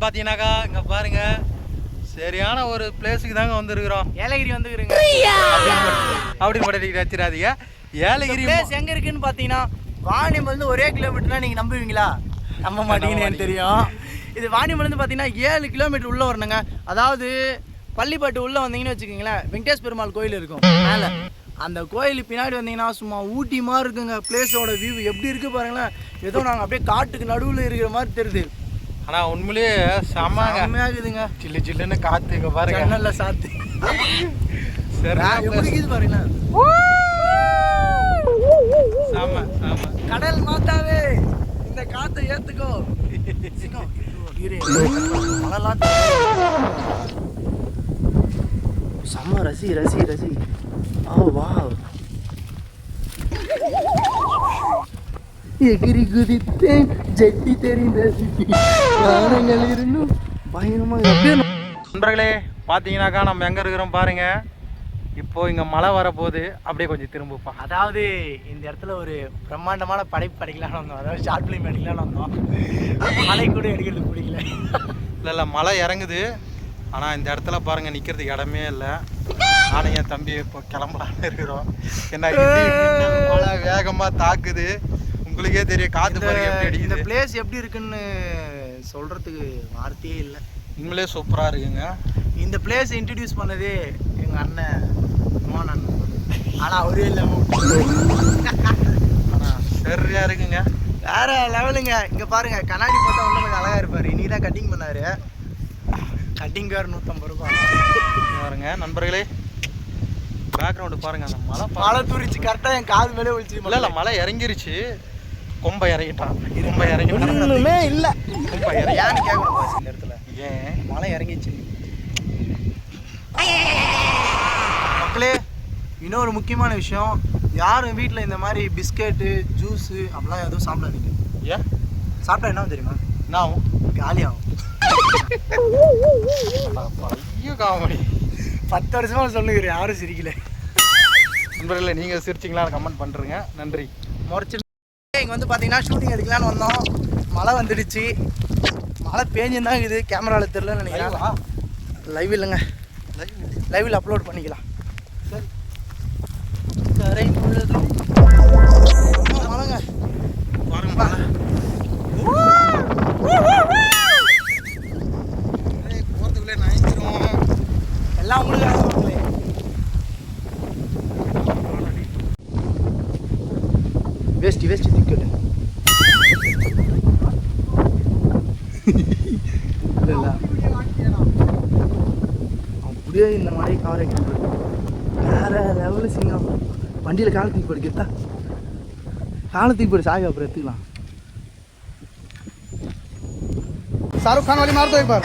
பார்த்தீங்கன்னாக்கா இங்கே பாருங்க சரியான ஒரு பிளேஸுக்கு தாங்க வந்துருக்குறோம். ஏலகிரி வந்துருக்குங்க அப்படின்னு படுத்திக்கிட்டு வச்சிடாதீங்க. ஏலகிரி பிளேஸ் எங்கே இருக்குன்னு பார்த்தீங்கன்னா வாணியம்பலேருந்து ஒரே கிலோமீட்டர்னா நீங்கள் நம்புவீங்களா? நம்ப மாட்டீங்கன்னு எனக்கு தெரியும். இது வாணியம்பலேருந்து பார்த்தீங்கன்னா 7 கிலோமீட்டர் உள்ளே வரணுங்க. அதாவது பள்ளிப்பாட்டு உள்ளே வந்தீங்கன்னு வச்சுக்கோங்களேன், வெங்கடேஷ் பெருமாள் கோயில் இருக்கும் மேலே. அந்த கோயில் பின்னாடி வந்தீங்கன்னா சும்மா ஊட்டி மாதிரி இருக்குங்க. பிளேஸோட வியூ எப்படி இருக்குது பாருங்களேன். ஏதோ நாங்கள் அப்படியே காட்டுக்கு நடுவில் இருக்கிற மாதிரி தெரியுது. ஆனால் உண்மையிலேயே செம்மையாகுதுங்க. சில்லு சில்லுன்னு காற்று இங்கே பாருங்க. நல்ல சாத்து சரி எப்படி பாருங்களேன். ஆமா ஆமா கடல் மாத்தாவே இந்த காற்றை ஏற்றுக்கோ. செம்ம ரசி ரசி ரசி. Oh wow. எகிரி குதித்தேன் ஜெட்டி தெரிந்தது வானங்கள் இருந்தும் பயணமாக. நண்பர்களே பார்த்தீங்கன்னாக்கா நம்ம எங்கே இருக்கிறோம் பாருங்க. இப்போ இங்கே மழை வரப்போகுது. அப்படியே கொஞ்சம் திரும்பப்பா. அதாவது இந்த இடத்துல ஒரு பிரம்மாண்டமான படைப்பு படிக்கலான்னு வந்தோம். அதாவது ஷார்ட் ஃபிலிம் எடுக்கலான்னு வந்தோம். மழை கூட எடுக்கிறது பிடிக்கல. இல்லை மழை இறங்குது. ஆனால் இந்த இடத்துல பாருங்கள் நிற்கிறதுக்கு இடமே இல்லை. நானும் என் தம்பி இப்போ கிளம்பலான்னு இருக்கிறோம். என்ன மழை வேகமாக தாக்குது. உங்களுக்கே தெரியும் காற்று பாருங்க எப்படி அடிக்குது. இந்த பிளேஸ் எப்படி இருக்குன்னு சொல்கிறதுக்கு வார்த்தையே இல்லை. உண்மையிலே சூப்பராக இருக்குங்க. இந்த பிளேஸ் இன்ட்ரடியூஸ் பண்ணதே எங்கள் அண்ணன் மோகன் அண்ணன். ஆனால் அவரே இல்லாமல் ஆனால் சரியாக இருக்குங்க. வேற லெவலுங்க. இங்கே பாருங்கள் கண்ணாடி பார்த்தா ஒன்றும் கொஞ்சம் அழகாக இருப்பார். இன்றைக்கி தான் கட்டிங் பண்ணார். கட்டிங் வேறு 150 ரூபா பாருங்க. நண்பர்களே பேக்ரவுண்டு பாருங்கள். அந்த மழை தூரிச்சு கரெக்டாக என் காது மேலே ஒழிச்சு. இல்லை மழை இறங்கிருச்சு. கொம்பை இறங்கிட்டான். கொம்பை இறங்கி ஒன்றுமே இல்லை. கொம்பை இறங்கியான்னு கேட்கணும் இந்த இடத்துல. ஏன் மழை இறங்கிச்சு மக்களே. இன்னொரு முக்கியமான விஷயம், யாரும் வீட்டில் இந்த மாதிரி பிஸ்கெட்டு ஜூஸு அப்படிலாம் எதுவும் சாப்பிடாதீங்க. ஏன் சாப்பிட்டா என்ன தெரியுமா? என்ன ஆகும்? காலியாகும். ஐயோ காமெடி 10 வருஷமா சொல்லுகிறேன், யாரும் சிரிக்கல. நண்பர்களே நீங்கள் சிரிச்சிங்களான்னு கமெண்ட் பண்ணுறேங்க. நன்றி. முறைச்சி இங்கே வந்து பார்த்தீங்கன்னா ஷூட்டிங் எடுக்கலான்னு வந்தோம். மழை வந்துடுச்சு. மழை பேஞ்சுன்னு தான் இருக்குது. கேமராவில் தெரிலன்னு நினைக்கிறேன். லைவ் இல்லைங்க, லைவில் அப்லோட் பண்ணிக்கலாம். சரி கரை முழுதும் மழைங்க பாருங்க. மழை போகிறதுக்குள்ளே நனைஞ்சிரும். எல்லாம் உங்களுக்கு வேஸ்டி வேஸ்டி திக்கல. இல்லை அப்படியே இந்த மாதிரி காரை வேற லெவலு சிங்கம். வண்டியில் காலை தூக்கி போடு கெத்தா. காலை தூக்கி போடு சாவி அப்புறம் எடுத்துக்கலாம். शाहरुख खान वाली मार दो एक बार.